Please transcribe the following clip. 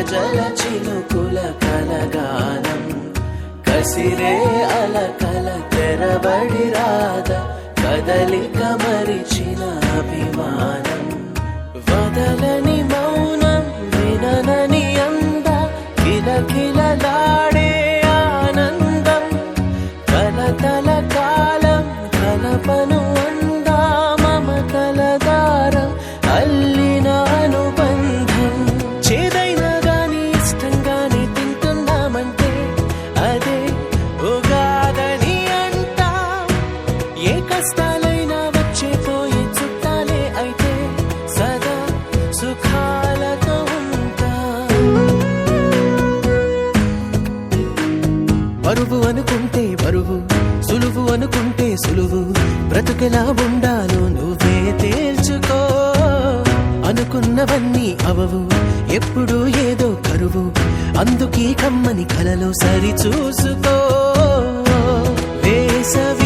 జల చినుకుల కలగానం కసిరే అలకల తెరబడి రాద కదలిక మరిచిన అభిమానం వదలని మౌనం విననని అంద కిలకిలలాడే ఆనందం కలతల కాలం కలపను అందా మమతల దారం అల్లిన అనుబంధం చేదైనా గాని ఇష్టంగాని తింటున్నామంటే అదే ఉగాదని అంటా ఏ కష్టాలైనా వచ్చే పోయే చుట్టాలే అయితే సదా సుఖాలతో ఉంటా బరువు అనుకుంటే బరువు సులువు అనుకుంటే సులువు బ్రతుకెలా ఉండాలో నువ్వే తేల్చుకో అనుకున్నవన్నీ అవవు ఎప్పుడు ఏదో కరువు అందుకీ కమ్మని కలలో సరి చూసుకో వేసవి